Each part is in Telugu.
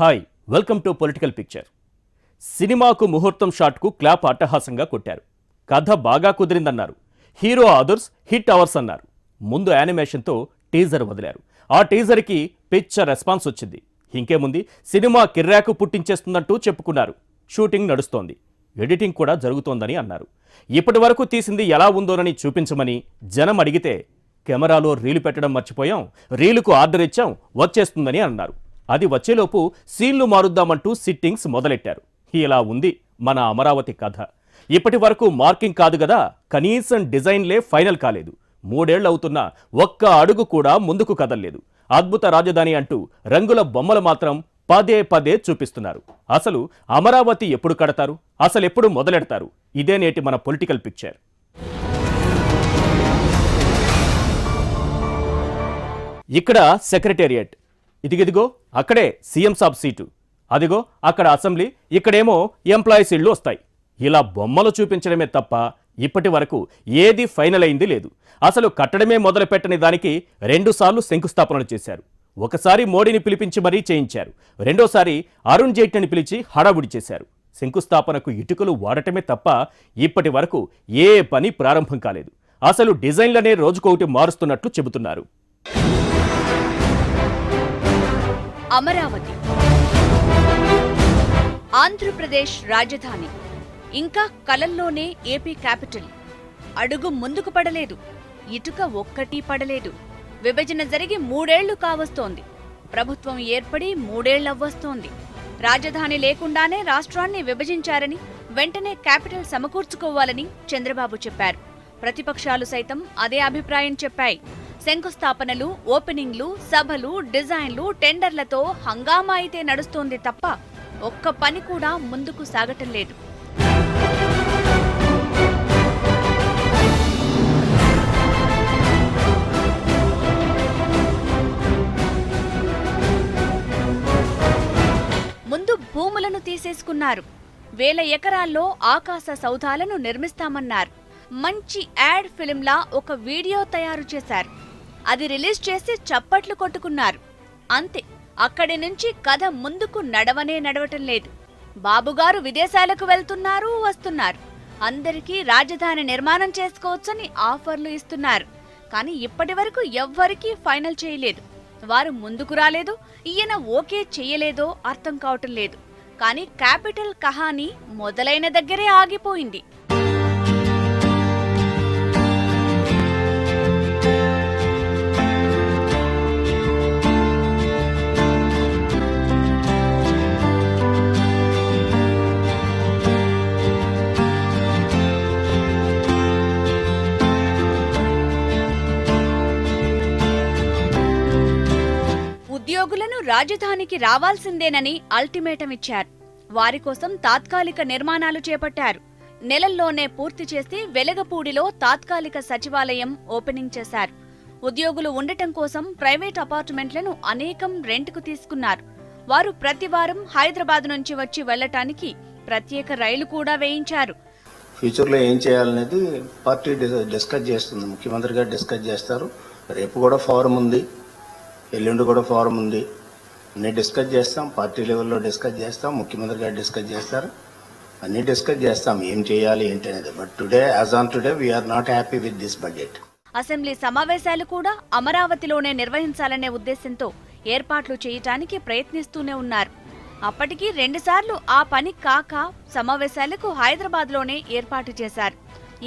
Hi welcome to political picture. సినిమాకు ముహూర్తం షాట్కు క్లాప్ అట్టహాసంగా కొట్టారు. కథ బాగా కుదిరిందన్నారు. హీరో అదర్స్ హిట్ అవర్స్ అన్నారు. ముందు యానిమేషన్తో టీజర్ వదిలారు. ఆ టీజర్కి పిక్చర్ రెస్పాన్స్ వచ్చింది. ఇంకేముంది, సినిమా కిర్రాకు పుట్టించేస్తుందంటూ చెప్పుకున్నారు. షూటింగ్ నడుస్తోంది, ఎడిటింగ్ కూడా జరుగుతోందని అన్నారు. ఇప్పటి వరకు తీసింది ఎలా ఉందోనని చూపించమని జనం అడిగితే కెమెరాలో రీలు పెట్టడం మర్చిపోయాం, రీలుకు ఆర్డర్ ఇచ్చాం, వచ్చేస్తుందని అన్నారు. అది వచ్చేలోపు సీన్లు మారుద్దామంటూ సిట్టింగ్స్ మొదలెట్టారు. ఇలా ఉంది మన అమరావతి కథ. ఇప్పటి వరకు మార్కింగ్ కాదు కదా, కనీసం డిజైన్లే ఫైనల్ కాలేదు. 3 ఏళ్లు అవుతున్నా ఒక్క అడుగు కూడా ముందుకు కదల్లేదు. అద్భుత రాజధాని అంటూ రంగుల బొమ్మలు మాత్రం పదే పదే చూపిస్తున్నారు. అసలు అమరావతి ఎప్పుడు కడతారు, అసలు ఎప్పుడు మొదలెడతారు? ఇదే నేటి మన పొలిటికల్ పిక్చర్. ఇక్కడ సెక్రటేరియట్, ఇదిగిదిగో అక్కడే సీఎం సాబ్ సీటు, అదిగో అక్కడ అసెంబ్లీ, ఇక్కడేమో ఎంప్లాయీస్ ఇళ్ళు వస్తాయి. ఇలా బొమ్మలు చూపించడమే తప్ప ఇప్పటి వరకు ఏది ఫైనల్ అయింది లేదు. అసలు కట్టడమే మొదలు పెట్టని దానికి 2 సార్లు శంకుస్థాపనలు చేశారు. ఒకసారి మోడీని పిలిపించి మరీ చేయించారు. రెండోసారి అరుణ్ జైట్లీని పిలిచి హడావుడి చేశారు. శంకుస్థాపనకు ఇటుకలు వాడటమే తప్ప ఇప్పటి వరకు ఏ పని ప్రారంభం కాలేదు. అసలు డిజైన్లనే రోజుకొకటి మారుస్తున్నట్లు చెబుతున్నారు. అమరావతి ఆంధ్రప్రదేశ్ రాజధాని, ఇంకా కలల్లోనే ఏపీ క్యాపిటల్. అడుగు ముందుకు పడలేదు, ఇటుక ఒక్కటీ పడలేదు. విభజన జరిగి 3 ఏళ్లు కావస్తోంది. ప్రభుత్వం ఏర్పడి 3 ఏళ్లవ్వస్తోంది. రాజధాని లేకుండానే రాష్ట్రాన్ని విభజించారని, వెంటనే క్యాపిటల్ సమకూర్చుకోవాలని చంద్రబాబు చెప్పారు. ప్రతిపక్షాలు సైతం అదే అభిప్రాయం చెప్పాయి. శంకుస్థాపనలు, ఓపెనింగ్లు, సభలు, డిజైన్లు, టెండర్లతో హంగామా అయితే నడుస్తోంది తప్ప ఒక్క పని కూడా ముందుకు సాగటం లేదు. ముందు భూములను తీసేసుకున్నారు. 1000 ఎకరాల్లో ఆకాశ సౌధాలను నిర్మిస్తామన్నారు. మంచి యాడ్ ఫిల్మ్లా ఒక వీడియో తయారు చేశారు. అది రిలీజ్ చేసి చప్పట్లు కొట్టుకున్నారు. అంతే, అక్కడి నుంచి కథ ముందుకు నడవటం లేదు. బాబుగారు విదేశాలకు వెళ్తున్నారు, వస్తున్నారు. అందరికీ రాజధాని నిర్మాణం చేసుకోవచ్చని ఆఫర్లు ఇస్తున్నారు. కానీ ఇప్పటి వరకు ఎవ్వరికీ ఫైనల్ చేయలేదు. వారు ముందుకు రాలేదు, ఈయన ఓకే చెయ్యలేదో అర్థం కావటం లేదు. కానీ క్యాపిటల్ కహానీ మొదలైన దగ్గరే ఆగిపోయింది. ఉద్యోగులను రాజధానికి రావాల్సిందేనని అల్టిమేటం ఇచ్చారు. వారి కోసం తాత్కాలిక నిర్మాణాలు చేపట్టారు. నెలల్లోనే పూర్తి చేసి వెలగపూడిలో తాత్కాలిక సచివాలయం ఓపెనింగ్ చేశారు. ఉద్యోగులు ఉండటం కోసం ప్రైవేట్ అపార్ట్మెంట్లను అనేకం రెంట్కు తీసుకున్నారు. వారు ప్రతి వారం హైదరాబాద్ నుంచి వచ్చి వెళ్లటానికి ప్రత్యేక రైలు కూడా వేయించారు. ఫ్యూచర్లో ఏం చేయాలనేది పార్టీ డిస్కస్ చేస్తుంది. ముఖ్యమంత్రి గారు డిస్కస్ చేస్తారు. రేపు కూడా ఫోరం ఉంది, ఎల్లుండి కూడా ఫోరం ఉంది. అన్నీ డిస్కస్ చేస్తాం, పార్టీ లెవెల్లో డిస్కస్ చేస్తాం, ముఖ్యమంత్రి గారు డిస్కస్ చేస్తారు. అన్నీ డిస్కస్ చేస్తాం ఏం చేయాలి ఏంటి అనేది. But today, as on today, we are not happy with this budget. Assembly సమావేశాలు కూడా అమరావతిలోనే నిర్వహించాలనే ఉద్దేశంతో ఏర్పాట్లు చేయటానికి ప్రయత్నిస్తూనే ఉన్నారు. అప్పటికి 2 సార్లు ఆ పని కాక సమావేశాలకు హైదరాబాద్లోనే ఏర్పాటు చేశారు.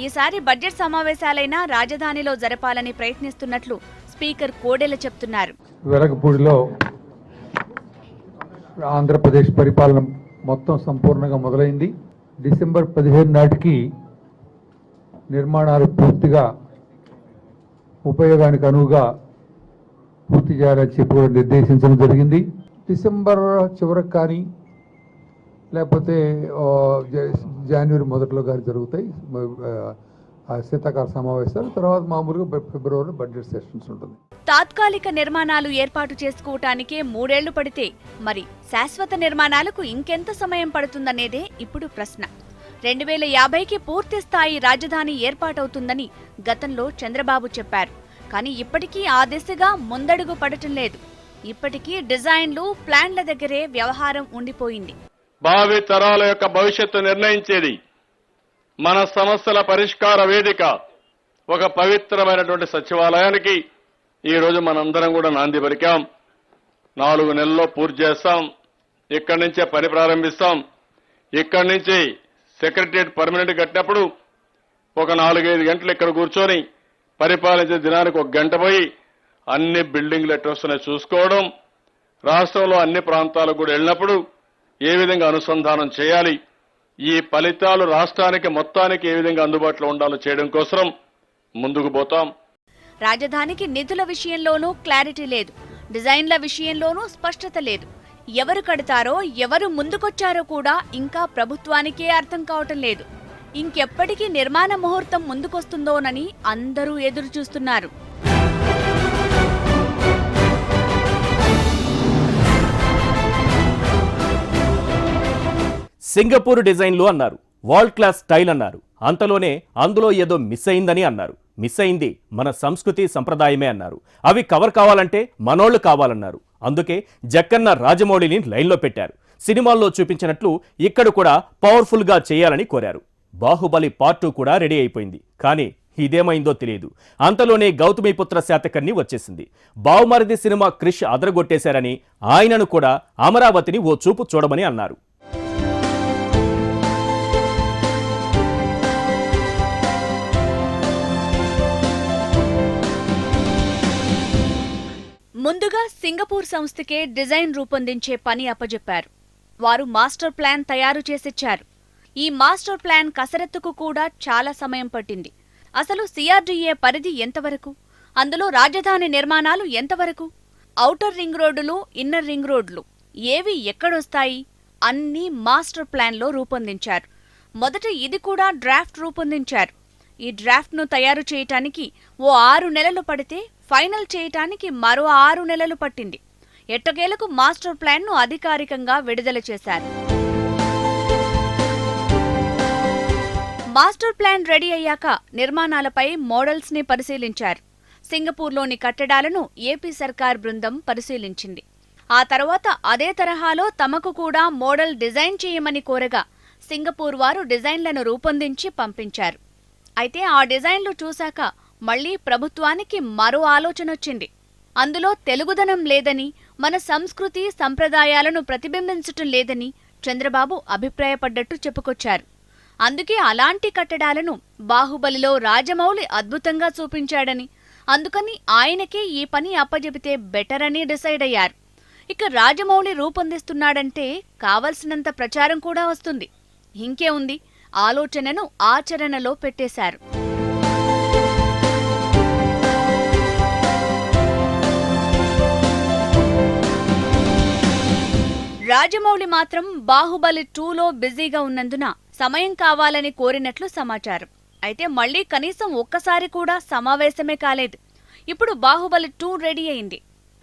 ఈసారి బడ్జెట్ సమావేశాలైనా రాజధానిలో జరపాలని ప్రయత్నిస్తున్నట్లు స్పీకర్ కోడెల చెప్తున్నారు. వెలగపూడిలో ఆంధ్రప్రదేశ్ పరిపాలన మొత్తం సంపూర్ణంగా మొదలైంది. డిసెంబర్ 15 నాటికి నిర్మాణాలు పూర్తిగా ఉపయోగానికి అనువుగా పూర్తి చేయాలని చెప్పి కూడా నిర్దేశించడం జరిగింది. డిసెంబర్ చివరికి కానీ లేకపోతే జనవరి మొదట్లో కానీ జరుగుతాయి శీతాకాల సమావేశాలు. తర్వాత మామూలుగా ఫిబ్రవరిలో బడ్జెట్ సెషన్స్ ఉంటుంది. తాత్కాలిక నిర్మాణాలు ఏర్పాటు చేసుకోవటానికే 3 ఏళ్లు పడితే మరి శాశ్వత నిర్మాణాలకు ఇంకెంత సమయం పడుతుందనేదే ఇప్పుడు ప్రశ్న. 2050కి పూర్తి స్థాయి రాజధాని ఏర్పాటవుతుందని గతంలో చంద్రబాబు చెప్పారు. కానీ ఇప్పటికీ ఆ దిశగా ముందడుగు పడటం లేదు. ఇప్పటికీ డిజైన్లు, ప్లాన్ల దగ్గరే వ్యవహారం ఉండిపోయింది. భావి తరాల యొక్క భవిష్యత్తు నిర్ణయించేది మన సమస్యల పరిష్కార వేదిక ఒక పవిత్రమైనటువంటి సచివాలయానికి ఈరోజు మనందరం కూడా నాంది పలికాం. 4 నెలల్లో పూర్తి చేస్తాం. ఇక్కడి నుంచే పని ప్రారంభిస్తాం. ఇక్కడి నుంచి సెక్రటరియట్ పర్మనెంట్ కట్టినప్పుడు ఒక 4-5 గంటలు ఇక్కడ కూర్చొని పరిపాలించే దినానికి 1 గంట పోయి అన్ని బిల్డింగ్లు ఎట్లా చూసుకోవడం, రాష్ట్రంలో అన్ని ప్రాంతాలకు కూడా వెళ్ళినప్పుడు ఏ విధంగా అనుసంధానం చేయాలి, ఈ ఫలితాలు రాష్ట్రానికి మొత్తానికి ఏ విధంగా అందుబాటులో ఉండాలో చేయడం కోసం ముందుకు పోతాం. రాజధానికి నిధుల విషయంలోనూ క్లారిటీ లేదు, డిజైన్ల విషయంలోనూ స్పష్టత లేదు. ఎవరు కడతారో, ఎవరు ముందుకొచ్చారో కూడా ఇంకా ప్రభుత్వానికే అర్థం కావటం లేదు. ఇంకెప్పటికీ నిర్మాణ ముహూర్తం ముందుకొస్తుందోనని అందరూ ఎదురు చూస్తున్నారు. సింగపూర్ డిజైన్లు అన్నారు, వరల్డ్ క్లాస్ స్టైల్ అన్నారు. అంతలోనే అందులో ఏదో మిస్ అయిందని అన్నారు. మిస్ అయింది మన సంస్కృతి సంప్రదాయమే అన్నారు. అవి కవర్ కావాలంటే మనోళ్లు కావాలన్నారు. అందుకే జక్కన్న రాజమౌళిని లైన్లో పెట్టారు. సినిమాల్లో చూపించినట్లు ఇక్కడ కూడా పవర్ఫుల్గా చేయాలని కోరారు. బాహుబలి పార్ట్ 2 కూడా రెడీ అయిపోయింది. కానీ ఇదేమైందో తెలియదు. అంతలోనే గౌతమిపుత్ర శాతకర్ణి వచ్చేసింది. బావుమరిది సినిమా క్రిష్ అదరగొట్టేశారని, ఆయనను కూడా అమరావతిని ఓ చూపు చూడమని అన్నారు. ముందుగా సింగపూర్ సంస్థకే డిజైన్ రూపొందించే పని అప్పజెప్పారు. వారు మాస్టర్ ప్లాన్ తయారు చేసిచ్చారు. ఈ మాస్టర్ ప్లాన్ కసరత్తుకు కూడా చాలా సమయం పట్టింది. అసలు సిఆర్డీఏ పరిధి ఎంతవరకు, అందులో రాజధాని నిర్మాణాలు ఎంతవరకు, ఔటర్ రింగ్ రోడ్డులు, ఇన్నర్ రింగ్ రోడ్లు ఏవి ఎక్కడొస్తాయి అన్నీ మాస్టర్ ప్లాన్లో రూపొందించారు. మొదట ఇది కూడా డ్రాఫ్ట్ రూపొందించారు. ఈ డ్రాఫ్ట్ను తయారు చేయటానికి ఓ 6 నెలలు పడితే ఫైనల్ చేయటానికి మరో 6 నెలలు పట్టింది. ఎట్టకేలకు మాస్టర్ ప్లాన్ను అధికారికంగా విడుదల చేశారు. మాస్టర్ ప్లాన్ రెడీ అయ్యాక నిర్మాణాలపై మోడల్స్ ని పరిశీలించారు. సింగపూర్లోని కట్టడాలను ఏపీ సర్కార్ బృందం పరిశీలించింది. ఆ తర్వాత అదే తరహాలో తమకు కూడా మోడల్ డిజైన్ చేయమని కోరగా సింగపూర్ వారు డిజైన్లను రూపొందించి పంపించారు. అయితే ఆ డిజైన్లు చూశాక మళ్లీ ప్రభుత్వానికి మరో ఆలోచనొచ్చింది. అందులో తెలుగుదనం లేదని, మన సంస్కృతి సంప్రదాయాలను ప్రతిబింబించటం లేదని చంద్రబాబు అభిప్రాయపడ్డట్టు చెప్పుకొచ్చారు. అందుకే అలాంటి కట్టడాలను బాహుబలిలో రాజమౌళి అద్భుతంగా చూపించాడని, అందుకని ఆయనకే ఈ పని అప్పజెపితే బెటర్ అని డిసైడ్ అయ్యారు. ఇక రాజమౌళి రూపొందిస్తున్నాడంటే కావలసినంత ప్రచారం కూడా వస్తుంది. ఇంకే ఉంది, ఆలోచనను ఆచరణలో పెట్టేశారు. రాజమౌళి మాత్రం బాహుబలి 2లో బిజీగా ఉన్నందున సమయం కావాలని కోరినట్లు సమాచారం. అయితే మళ్లీ కనీసం ఒక్కసారి కూడా సమావేశమే కాలేదు. ఇప్పుడు బాహుబలి 2 రెడీ అయింది.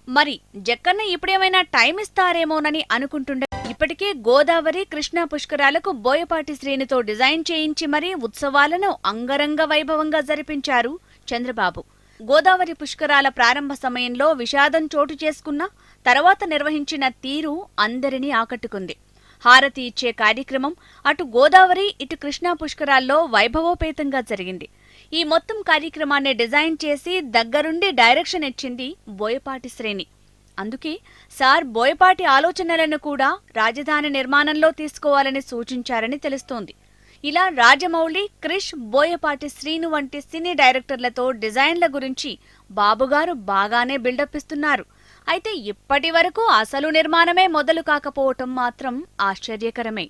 మరి జక్కన్న ఇప్పుడేమైనా టైం ఇస్తారేమోనని అనుకుంటుండే ఇప్పటికే గోదావరి, కృష్ణా పుష్కరాలకు బోయపాటి శ్రీనితో డిజైన్ చేయించి మరీ ఉత్సవాలను అంగరంగ వైభవంగా జరిపించారు చంద్రబాబు. గోదావరి పుష్కరాల ప్రారంభ సమయంలో విషాదం చోటు చేసుకున్న తర్వాత నిర్వహించిన తీరు అందరినీ ఆకట్టుకుంది. హారతి ఇచ్చే కార్యక్రమం అటు గోదావరి, ఇటు కృష్ణా పుష్కరాల్లో వైభవోపేతంగా జరిగింది. ఈ మొత్తం కార్యక్రమాన్ని డిజైన్ చేసి దగ్గరుండి డైరెక్షన్ ఇచ్చింది బోయపాటి శ్రేణి. అందుకే సార్ బోయపాటి ఆలోచనలను కూడా రాజధాని నిర్మాణంలో తీసుకోవాలని సూచించారని తెలుస్తోంది. ఇలా రాజమౌళి, క్రిష్, బోయపాటి శ్రీను వంటి సినీ డైరెక్టర్లతో డిజైన్ల గురించి బాబుగారు బాగానే బిల్డప్ ఇస్తున్నారు. అయితే ఇప్పటి వరకు అసలు నిర్మాణమే మొదలు కాకపోవటం మాత్రం ఆశ్చర్యకరమే.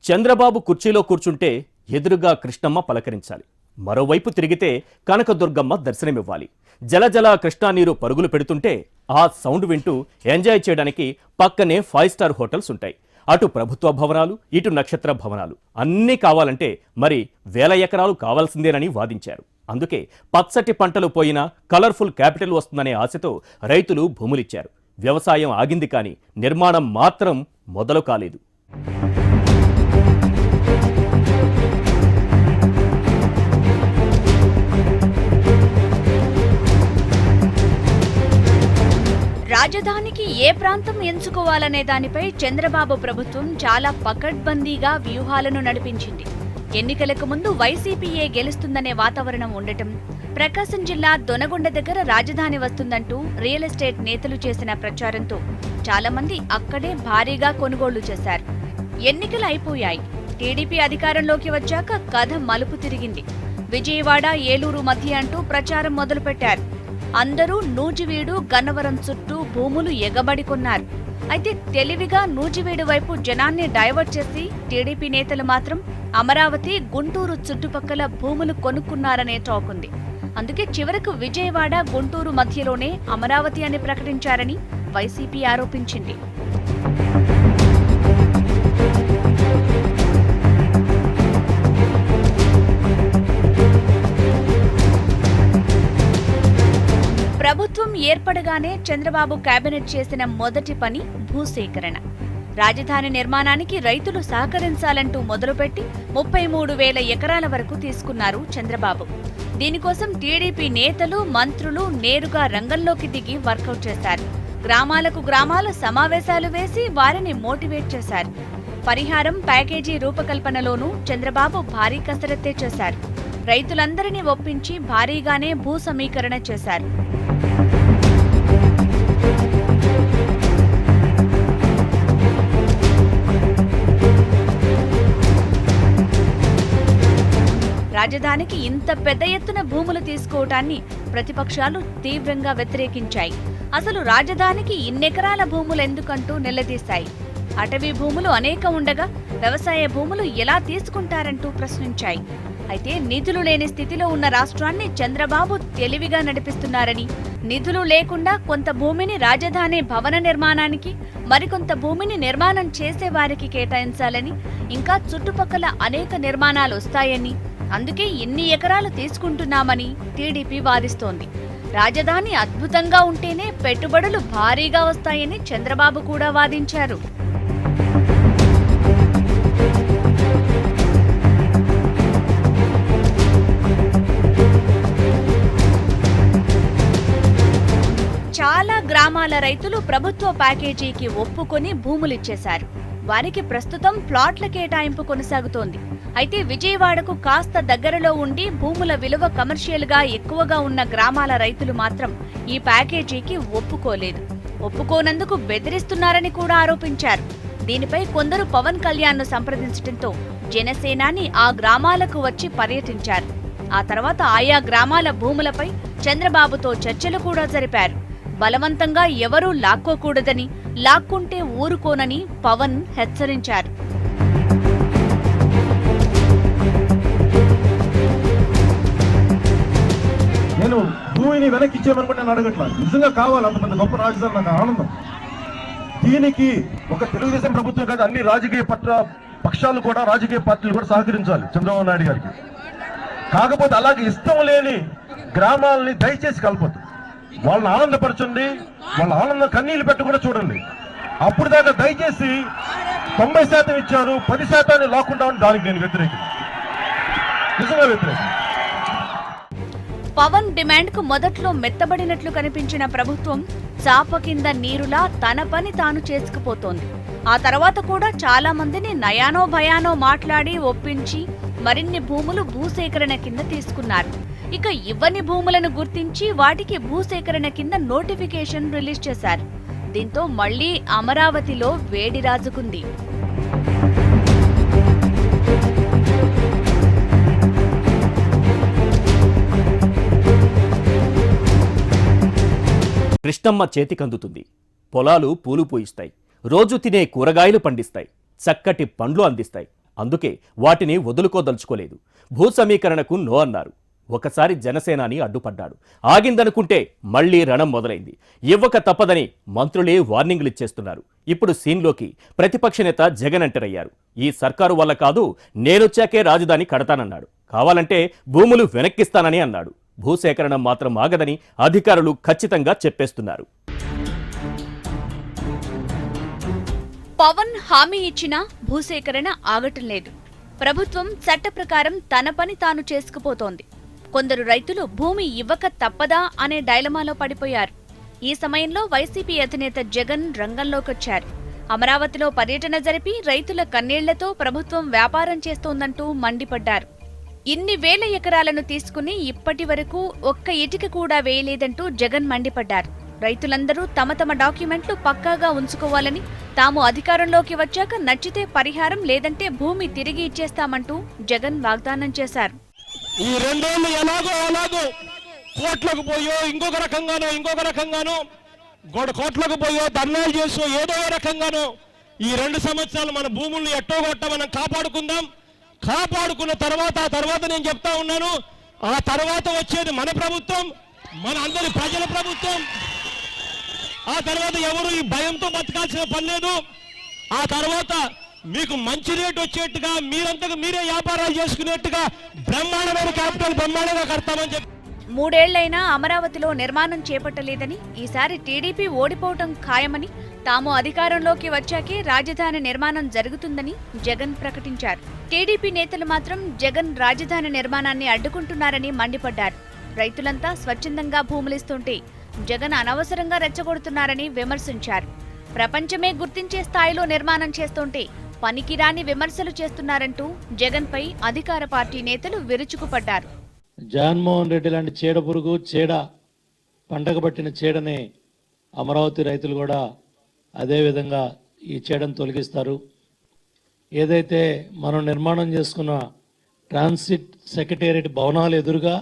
చంద్రబాబు కుర్చీలో కూర్చుంటే ఎదురుగా కృష్ణమ్మ పలకరించాలి. మరోవైపు తిరిగితే కనకదుర్గమ్మ దర్శనమివ్వాలి. జలజల కృష్ణా నీరు పరుగులు పెడుతుంటే ఆ సౌండ్ వింటూ ఎంజాయ్ చేయడానికి పక్కనే 5 స్టార్ హోటల్స్ ఉంటాయి. అటు ప్రభుత్వ భవనాలు, ఇటు నక్షత్ర భవనాలు అన్నీ కావాలంటే మరి 1000 ఎకరాలు కావాల్సిందేనని వాదించారు. అందుకే పచ్చటి పంటలు పోయినా కలర్ఫుల్ క్యాపిటల్ వస్తుందనే ఆశతో రైతులు భూములిచ్చారు. వ్యవసాయం ఆగింది కానీ నిర్మాణం మాత్రం మొదలు కాలేదు. రాజధానికి ఏ ప్రాంతం ఎంచుకోవాలనే దానిపై చంద్రబాబు ప్రభుత్వం చాలా పకడ్బందీగా వ్యూహాలను నడిపించింది. ఎన్నికలకు ముందు వైసీపీయే గెలుస్తుందనే వాతావరణం ఉండటం, ప్రకాశం జిల్లా దొనగొండ దగ్గర రాజధాని వస్తుందంటూ రియల్ ఎస్టేట్ నేతలు చేసిన ప్రచారంతో చాలా మంది అక్కడే భారీగా కొనుగోళ్లు చేశారు. ఎన్నికలు అయిపోయాయి. టీడీపీ అధికారంలోకి వచ్చాక కథ మలుపు తిరిగింది. విజయవాడ, ఏలూరు మధ్య అంటూ ప్రచారం మొదలుపెట్టారు. అందరూ నూజివీడు, గన్నవరం చుట్టూ భూములు ఎగబడి కొన్నారు. అయితే తెలివిగా నూజివీడు వైపు జనాన్ని డైవర్ట్ చేసి టీడీపీ నేతలు మాత్రం అమరావతి, గుంటూరు చుట్టుపక్కల భూములు కొనుక్కున్నారనే టాక్ ఉంది. అందుకే చివరకు విజయవాడ, గుంటూరు మధ్యలోనే అమరావతి అని ప్రకటించారని వైసీపీ ఆరోపించింది. ప్రభుత్వం ఏర్పడగానే చంద్రబాబు కేబినెట్ చేసిన మొదటి పని భూసేకరణ. రాజధాని నిర్మాణానికి రైతులు సహకరించాలంటూ మొదలుపెట్టి 33,000 ఎకరాల వరకు తీసుకున్నారు చంద్రబాబు. దీనికోసం టీడీపీ నేతలు, మంత్రులు నేరుగా రంగంలోకి దిగి వర్కౌట్ చేశారు. గ్రామాలకు గ్రామాల సమావేశాలు వేసి వారిని మోటివేట్ చేశారు. పరిహారం, ప్యాకేజీ రూపకల్పనలోనూ చంద్రబాబు భారీ కసరత్తే చేశారు. రైతులందరినీ ఒప్పించి భారీగానే భూ సమీకరణ చేశారు. రాజధానికి ఇంత పెద్ద ఎత్తున భూములు తీసుకోవటాన్ని ప్రతిపక్షాలు తీవ్రంగా వ్యతిరేకించాయి. అసలు రాజధానికి ఇన్నెకరాల భూములు ఎందుకంటూ నిలదీశాయి. అటవీ భూములు అనేక ఉండగా వ్యవసాయ భూములు ఎలా తీసుకుంటారంటూ ప్రశ్నించాయి. అయితే నిధులు లేని స్థితిలో ఉన్న రాష్ట్రాన్ని చంద్రబాబు తెలివిగా నడిపిస్తున్నారని, నిధులు లేకుండా కొంత భూమిని రాజధాని భవన నిర్మాణానికి, మరికొంత భూమిని నిర్మాణం చేసేవారికి కేటాయించాలని, ఇంకా చుట్టుపక్కల అనేక నిర్మాణాలు వస్తాయని, అందుకే ఇన్ని ఎకరాలు తీసుకుంటున్నామని టీడీపీ వాదిస్తోంది. రాజధాని అద్భుతంగా ఉంటేనే పెట్టుబడులు భారీగా వస్తాయని చంద్రబాబు కూడా వాదించారు. చాలా గ్రామాల రైతులు ప్రభుత్వ ప్యాకేజీకి ఒప్పుకొని భూములిచ్చేశారు. వారికి ప్రస్తుతం ప్లాట్ల కేటాయింపు కొనసాగుతోంది. అయితే విజయవాడకు కాస్త దగ్గరలో ఉండి భూముల విలువ కమర్షియల్ గా ఎక్కువగా ఉన్న గ్రామాల రైతులు మాత్రం ఈ ప్యాకేజీకి ఒప్పుకోలేదు. ఒప్పుకోనందుకు బెదిరిస్తున్నారని కూడా ఆరోపించారు. దీనిపై కొందరు పవన్ కళ్యాణ్ను సంప్రదించడంతో జనసేనాని ఆ గ్రామాలకు వచ్చి పర్యటించారు. ఆ తర్వాత ఆయా గ్రామాల భూములపై చంద్రబాబుతో చర్చలు కూడా జరిపారు. బలవంతంగా ఎవరూ లాక్కోకూడదని, లాక్కుంటే ఊరుకోనని పవన్ హెచ్చరించారు. నేను భూమిని వెనక్కి ఇచ్చేయమనుకుంటే నేను అడగట్లేదు. నిజంగా కావాలి అంత పెద్ద గొప్ప రాజధాని, నాకు ఆనందం. దీనికి ఒక తెలుగుదేశం ప్రభుత్వం కాదు, అన్ని రాజకీయ పక్షాలు కూడా, రాజకీయ పార్టీలు కూడా సహకరించాలి చంద్రబాబు నాయుడు గారికి. కాకపోతే అలాగే ఇష్టం లేని గ్రామాలని దయచేసి కలపొద్దు. వాళ్ళని ఆనందపరచండి, వాళ్ళ ఆనందం కన్నీళ్లు పెట్టి కూడా చూడండి. అప్పుడు దాకా దయచేసి 90% ఇచ్చారు, 10% లాక్కుంటామని దానికి నేను వ్యతిరేకం, నిజంగా వ్యతిరేకం. పవన్ డిమాండ్ కు మొదట్లో మెత్తబడినట్లు కనిపించిన ప్రభుత్వం చాప కింద నీరులా తన పని తాను చేసుకుపోతోంది. ఆ తర్వాత కూడా చాలా మందిని నయానో భయానో మాట్లాడి ఒప్పించి మరిన్ని భూములు భూసేకరణ కింద తీసుకున్నారు. ఇక ఇవ్వని భూములను గుర్తించి వాటికి భూసేకరణ కింద నోటిఫికేషన్ రిలీజ్ చేశారు. దీంతో మళ్లీ అమరావతిలో వేడి రాజుకుంది. కృష్ణమ్మ చేతికందుతుంది. పొలాలు పూలు పూయిస్తాయి, రోజు తినే కూరగాయలు పండిస్తాయి, చక్కటి పండ్లు అందిస్తాయి. అందుకే వాటిని వదులుకోదలుచుకోలేదు. భూ సమీకరణకు నో అన్నారు. ఒకసారి జనసేనాని అడ్డుపడ్డాడు. ఆగిందనుకుంటే మళ్లీ రణం మొదలైంది. ఇవ్వక తప్పదని మంత్రులే వార్నింగ్లు ఇచ్చేస్తున్నారు. ఇప్పుడు సీన్లోకి ప్రతిపక్ష నేత జగన్ ఎంటర్ అయ్యారు. ఈ సర్కారు వల్ల కాదు, నేనొచ్చాకే రాజధాని కడతానన్నాడు. కావాలంటే భూములు వెనక్కిస్తానని అన్నాడు. భూసేకరణ మాత్రం ఆగదని అధికారులు ఖచ్చితంగా చెప్పేస్తున్నారు. పవన్ హామీ ఇచ్చినా భూసేకరణ ఆగటం లేదు. ప్రభుత్వం చట్ట ప్రకారం తన పని తాను చేసుకుపోతోంది. కొందరు రైతులు భూమి ఇవ్వక తప్పదా అనే డైలమాలో పడిపోయారు. ఈ సమయంలో వైసీపీ అధినేత జగన్ రంగంలోకొచ్చారు. అమరావతిలో పర్యటన జరిపి రైతుల కన్నీళ్లతో ప్రభుత్వం వ్యాపారం చేస్తోందంటూ మండిపడ్డారు. ఇన్ని వేల ఎకరాలను తీసుకుని ఇప్పటి వరకు ఒక్క ఇటుక కూడా వేయలేదంటూ జగన్ మండిపడ్డారు. రైతులందరూ తమ తమ డాక్యుమెంట్లు పక్కాగా ఉంచుకోవాలని, తాము అధికారంలోకి వచ్చాక నచ్చితే పరిహారం, లేదంటే భూమి తిరిగి ఇచ్చేస్తామంటూ జగన్ వాగ్దానం చేశారు. ఈ 2 ఏళ్లు ఎలాగో కోట్లకు పోయో ఇంకొక రకంగానో కోట్లకు పోయో ధర్నాలు చేసో ఏదో రకంగానో ఈ 2 సంవత్సరాలు మన భూముల్ని ఎట్టోగొట్ట మనం కాపాడుకున్న తర్వాత నేను చెప్తా ఉన్నాను, ఆ తర్వాత వచ్చేది మన ప్రభుత్వం, మన అందరి ప్రజల ప్రభుత్వం. ఆ తర్వాత ఎవరు ఈ భయంతో బతకాల్సిన పని లేదు. ఆ తర్వాత మీకు మంచి రేటు వచ్చేట్టుగా, మీరంతకు మీరే వ్యాపారాలు చేసుకునేట్టుగా బ్రహ్మాండమైన క్యాపిటల్ బ్రహ్మాండంగా కడతామని చెప్పి 3 ఏళ్లైనా అమరావతిలో నిర్మాణం చేపట్టలేదని, ఈసారి టీడీపీ ఓడిపోవటం ఖాయమని, తాము అధికారంలోకి వచ్చాకే రాజధాని నిర్మాణం జరుగుతుందని జగన్ ప్రకటించారు. టీడీపీ నేతలు మాత్రం జగన్ రాజధాని నిర్మాణాన్ని అడ్డుకుంటున్నారని మండిపడ్డారు. రైతులంతా స్వచ్ఛందంగా భూములిస్తుంటే జగన్ అనవసరంగా రెచ్చగొడుతున్నారని విమర్శించారు. ప్రపంచమే గుర్తించే స్థాయిలో నిర్మాణం చేస్తుంటే పనికిరాని విమర్శలు చేస్తున్నారంటూ జగన్పై అధికార పార్టీ నేతలు విరుచుకుపడ్డారు. జగన్మోహన్ రెడ్డి లాంటి చీడ పండగ పట్టిన చీడని అమరావతి రైతులు కూడా అదేవిధంగా ఈ చీడను తొలగిస్తారు. ఏదైతే మనం నిర్మాణం చేసుకున్న ట్రాన్సిట్ సెక్రటేరియట్ భవనాలు ఎదురుగా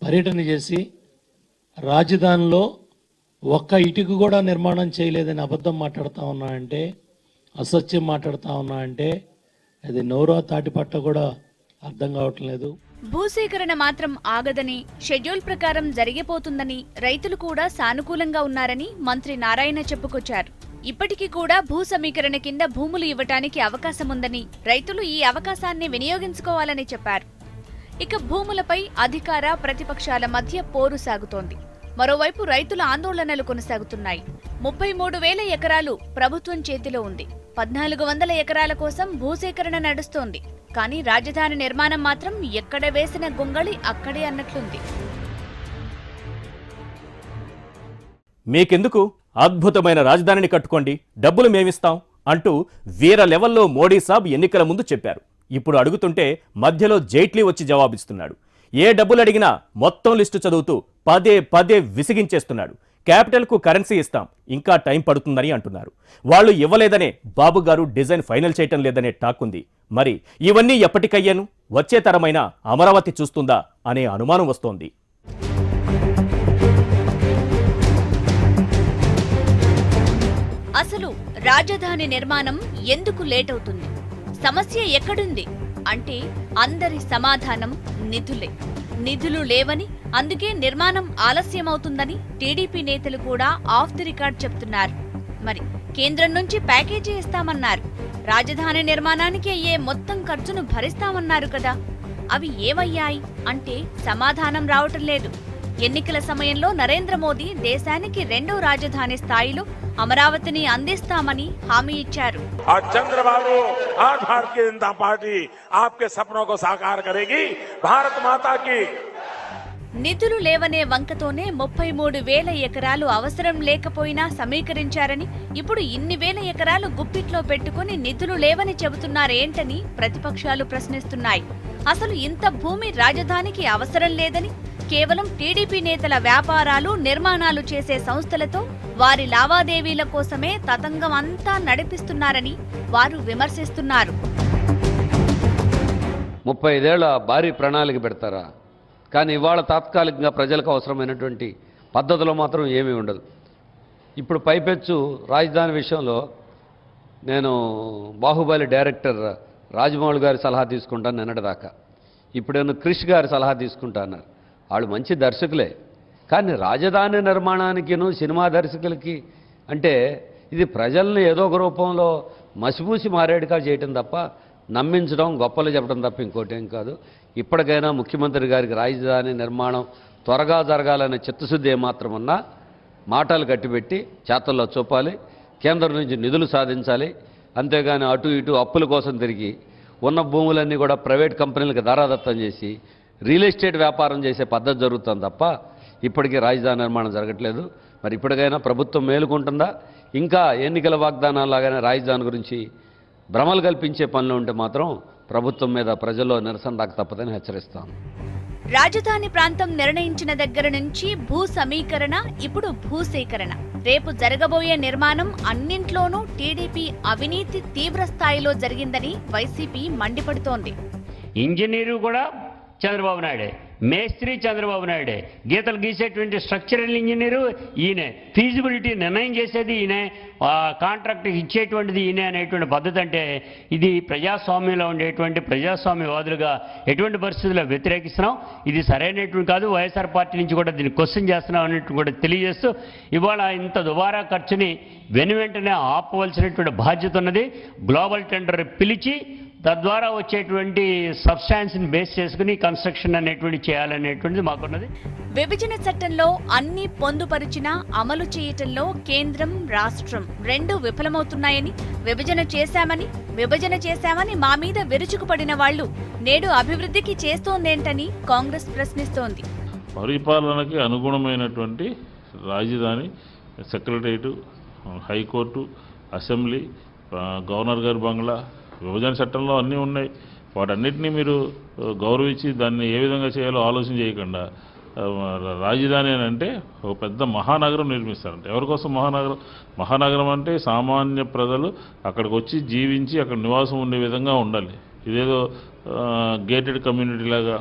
పర్యటన చేసి రాజధానిలో ఒక్క ఇటుక కూడా నిర్మాణం చేయలేదని అబద్ధం మాట్లాడుతూ ఉన్నా అంటే, అసత్యం మాట్లాడుతూ ఉన్నా అంటే అది నోరా తాటిపట్ట కూడా అర్థం కావటం లేదు. భూసేకరణ మాత్రం ఆగదని, షెడ్యూల్ ప్రకారం జరిగిపోతుందని రైతులు కూడా సానుకూలంగా ఉన్నారని మంత్రి నారాయణ చెప్పుకొచ్చారు. ఇప్పటికీ కూడా భూ సమీకరణ కింద భూములు ఇవ్వటానికి అవకాశముందని, రైతులు ఈ అవకాశాన్ని వినియోగించుకోవాలని చెప్పారు. ఇక భూములపై అధికార ప్రతిపక్షాల మధ్య పోరు సాగుతోంది. మరోవైపు రైతుల ఆందోళనలు కొనసాగుతున్నాయి. 33,000 ఎకరాలు ప్రభుత్వం చేతిలో ఉంది. 1,400 ఎకరాల కోసం భూసేకరణ నడుస్తోంది. కానీ రాజధాని నిర్మాణం మాత్రం ఎక్కడ వేసిన గొంగళి అక్కడే అన్నట్లుంది. మీకెందుకు, అద్భుతమైన రాజధానిని కట్టుకోండి, డబ్బులు మేమిస్తాం అంటూ వీర లెవెల్లో మోడీ సాబ్ ఎన్నికల ముందు చెప్పారు. ఇప్పుడు అడుగుతుంటే మధ్యలో జైట్లీ వచ్చి జవాబిస్తున్నాడు. ఏ డబ్బులు అడిగినా మొత్తం లిస్టు చదువుతూ పదే విసిగించేస్తున్నాడు. క్యాపిటల్కు కరెన్సీ ఇస్తాం, ఇంకా టైం పడుతుందని అంటున్నారు. వాళ్ళు ఇవ్వలేదనే బాబు గారు డిజైన్ ఫైనల్ చేయటం లేదనే టాక్ ఉంది. మరి ఇవన్నీ ఎప్పటికయ్యాను? వచ్చే తరమైన అమరావతి చూస్తుందా అనే అనుమానం వస్తోంది. అసలు రాజధాని నిర్మాణం ఎందుకు లేట్ అవుతుంది? సమస్య ఎక్కడుంది అంటే అందరి సమాధానం నిధులే. నిధులు లేవని, అందుకే నిర్మాణం ఆలస్యమవుతుందని టీడీపీ నేతలు కూడా ఆఫ్ ది రికార్డ్ చెప్తున్నారు. మరి కేంద్రం నుంచి ప్యాకేజీ ఇస్తామన్నారు. రాజధాని నిర్మాణానికి అయ్యే మొత్తం ఖర్చును భరిస్తామన్నారు కదా, అవి ఏమయ్యాయి అంటే సమాధానం రావటం లేదు. ఎన్నికల సమయంలో నరేంద్ర మోదీ దేశానికి 2వ రాజధాని స్థాయిలో అమరావతిని అందిస్తామని హామీ ఇచ్చారు. చంద్రబాబు आज भारतीय जनता पार्टी आपके सपनों को साकार करेगी भारत माता की. నిధులు లేవనే వంకతోనే 33,000 ఎకరాలు అవసరం లేకపోయినా సమీకరించారని, ఇప్పుడు ఇన్ని వేల ఎకరాలు గుప్పిట్లో పెట్టుకుని నిధులు లేవని చెబుతున్నారేంటని ప్రతిపక్షాలు ప్రశ్నిస్తున్నాయి. అసలు ఇంత భూమి రాజధానికి అవసరం లేదని, కేవలం టీడీపీ నేతల వ్యాపారాలు, నిర్మాణాలు చేసే సంస్థలతో వారి లావాదేవీల కోసమే తతంగం అంతా నడిపిస్తున్నారని వారు విమర్శిస్తున్నారు. 35 ఏళ్ల భారీ ప్రణాళిక పెడతారా? కానీ ఇవాళ తాత్కాలికంగా ప్రజలకు అవసరమైనటువంటి పద్ధతిలో మాత్రం ఏమీ ఉండదు. ఇప్పుడు పైపెచ్చు రాజధాని విషయంలో నేను బాహుబలి డైరెక్టర్ రాజమౌళి గారి సలహా తీసుకుంటాను నిన్నటిదాకా. ఇప్పుడేమో క్రిష్ గారి సలహా తీసుకుంటా అన్నారు. వాళ్ళు మంచి దర్శకులే, కానీ రాజధాని నిర్మాణానికిను సినిమా దర్శకులకి అంటే ఇది ప్రజల్ని ఏదో ఒక రూపంలో మసిపూసి మారేడుగా చేయటం తప్ప, నమ్మించడం, గొప్పలు చెప్పడం తప్ప ఇంకోటి ఏం కాదు. ఇప్పటికైనా ముఖ్యమంత్రి గారికి రాజధాని నిర్మాణం త్వరగా జరగాలనే చిత్తశుద్ధి ఏమాత్రం ఉన్నా మాటలు కట్టిపెట్టి చేతల్లో చూపాలి. కేంద్రం నుంచి నిధులు సాధించాలి. అంతేగాని అటు ఇటు అప్పుల కోసం తిరిగి ఉన్న భూములన్నీ కూడా ప్రైవేట్ కంపెనీలకు దారాదత్తం చేసి రియల్ ఎస్టేట్ వ్యాపారం చేసే పద్ధతి జరుగుతుంది తప్ప ఇప్పటికీ రాజధాని నిర్మాణం జరగట్లేదు. మరి ఇప్పటికైనా ప్రభుత్వం మేలుకుంటుందా? ఇంకా ఎన్నికల వాగ్దానాలాగానే రాజధాని గురించి భ్రమలు కల్పించే పనులు ఉంటే మాత్రం ప్రభుత్వం మీద ప్రజల్లో నిరసన రాక తప్పదని హెచ్చరిస్తాను. రాజధాని ప్రాంతం నిర్ణయించిన దగ్గర నుంచి భూ సమీకరణ, ఇప్పుడు భూసేకరణ, రేపు జరగబోయే నిర్మాణం అన్నింట్లోనూ టీడీపీ అవినీతి తీవ్ర స్థాయిలో జరిగిందని వైసీపీ మండిపడుతోంది. ఇంజనీరు కూడా చంద్రబాబు నాయుడే, మేస్త్రి చంద్రబాబు నాయుడే, గీతలు గీసేటువంటి స్ట్రక్చరల్ ఇంజనీరు ఈయనే, ఫీజిబిలిటీ నిర్ణయం చేసేది ఈయనే, కాంట్రాక్ట్ ఇచ్చేటువంటిది ఈయనే అనేటువంటి పద్ధతి. అంటే ఇది ప్రజాస్వామ్యంలో ఉండేటువంటి ప్రజాస్వామ్యవాదులుగా ఎటువంటి పరిస్థితుల్లో వ్యతిరేకిస్తున్నాం. ఇది సరైనటువంటి కాదు. వైఎస్ఆర్ పార్టీ నుంచి కూడా దీన్ని క్వశ్చన్ చేస్తున్నాం అన్నట్టు కూడా తెలియజేస్తూ ఇవాళ ఇంత దుబారా ఖర్చుని వెనువెంటనే ఆపవలసినటువంటి బాధ్యత ఉన్నది. గ్లోబల్ టెండర్ పిలిచి తద్వారా వచ్చేటువంటి సబ్స్టాన్స్ని బేస్ చేసుకుని కన్స్ట్రక్షన్ అనేటువంటి చేయాలనేటువంటిది మాకున్నది. విభజన చట్టంలో అన్ని పొందుపరిచినా అమలు చేయటంలో కేంద్రం, రాష్ట్రం రెండూ విఫలమవుతున్నాయని, విభజన చేశామని మా మీద విరుచుకుపడిన వాళ్లు నేడు అభివృద్ధికి చేస్తోందేంటని కాంగ్రెస్ ప్రశ్నిస్తోంది. పరిపాలనకి అనుగుణమైనటువంటి రాజధాని, సెక్రటరియట్, హైకోర్టు, అసెంబ్లీ, గవర్నర్ గారి బంగ్లా, విభజన చట్టంలో అన్నీ ఉన్నాయి. వాటన్నిటినీ మీరు గౌరవించి దాన్ని ఏ విధంగా చేయాలో ఆలోచన చేయకుండా రాజధాని అని అంటే ఒక పెద్ద మహానగరం నిర్మిస్తారంట. ఎవరికోసం మహానగరం? మహానగరం అంటే సామాన్య ప్రజలు అక్కడికి వచ్చి జీవించి అక్కడ నివాసం ఉండే విధంగా ఉండాలి. ఇదేదో గేటెడ్ కమ్యూనిటీ లాగా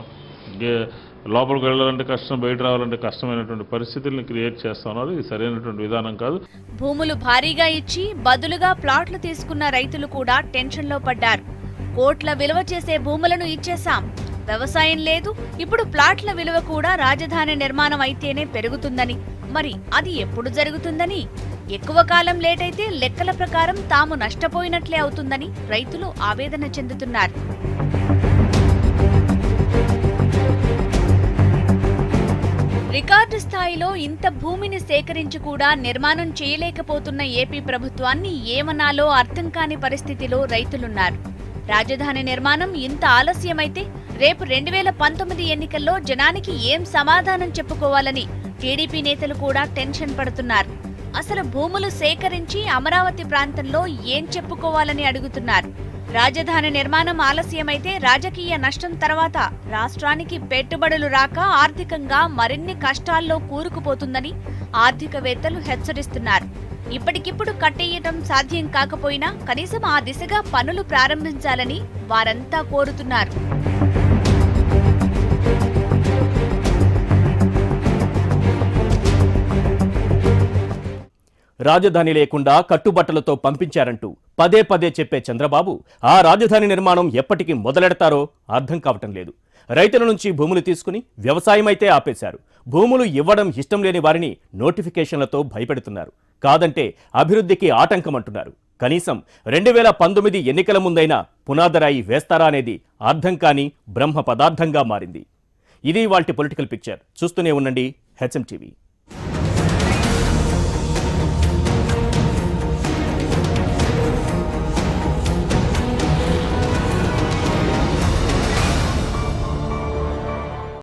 లోపలికి వెళ్ళాలంటే కష్టం, బయట రావాలంటే కష్టమైనటువంటి పరిస్థితుల్ని క్రియేట్ చేస్తా ఉన్నారు. ఇది సరైనటువంటి విధానం కాదు. భూములు భారీగా ఇచ్చి బదులుగా ప్లాట్లు తీసుకున్న రైతులు కూడా టెన్షన్లో పడ్డారు. కోట్ల విలువ చేసే భూములను ఇచ్చేశాం, వ్యవసాయం లేదు, ఇప్పుడు ప్లాట్ల విలువ కూడా రాజధాని నిర్మాణం అయితేనే పెరుగుతుందని, మరి అది ఎప్పుడు జరుగుతుందని, ఎక్కువ కాలం లేట్ అయితే లెక్కల ప్రకారం తాము నష్టపోయినట్లే అవుతుందని రైతులు ఆవేదన చెందుతున్నారు. రికార్డు స్థాయిలో ఇంత భూమిని సేకరించి కూడా నిర్మాణం చేయలేకపోతున్న ఏపీ ప్రభుత్వాన్ని ఏమనాలో అర్థం కాని పరిస్థితిలో రైతులున్నారు. రాజధాని నిర్మాణం ఇంత ఆలస్యమైతే రేపు 2019 ఎన్నికల్లో జనానికి ఏం సమాధానం చెప్పుకోవాలని టీడీపీ నేతలు కూడా టెన్షన్ పడుతున్నారు. అసలు భూములు సేకరించి అమరావతి ప్రాంతంలో ఏం చెప్పుకోవాలని అడుగుతున్నారు. రాజధాని నిర్మాణం ఆలస్యమైతే రాజకీయ నష్టం తర్వాత రాష్ట్రానికి పెట్టుబడులు రాక ఆర్థికంగా మరిన్ని కష్టాల్లో కూరుకుపోతుందని ఆర్థికవేత్తలు హెచ్చరిస్తున్నారు. ఇప్పటికిప్పుడు కట్టేయటం సాధ్యం కాకపోయినా కనీసం ఆ దిశగా పనులు ప్రారంభించాలని వారంతా కోరుతున్నారు. రాజధాని లేకుండా కట్టుబట్టలతో పంపించారంటూ పదే పదే చెప్పే చంద్రబాబు ఆ రాజధాని నిర్మాణం ఎప్పటికి మొదలెడతారో అర్థం కావటం లేదు. రైతుల నుంచి భూములు తీసుకుని వ్యవసాయమైతే ఆపేశారు. భూములు ఇవ్వడం ఇష్టం లేని వారిని నోటిఫికేషన్లతో భయపెడుతున్నారు. కాదంటే అభివృద్ధికి ఆటంకమంటున్నారు. కనీసం 2019 ఎన్నికల ముందైనా పునాదరాయి వేస్తారా అనేది అర్థం కాని బ్రహ్మ పదార్థంగా మారింది. ఇది ఇవాల్టి పొలిటికల్ పిక్చర్. చూస్తూనే ఉండండి HM TV.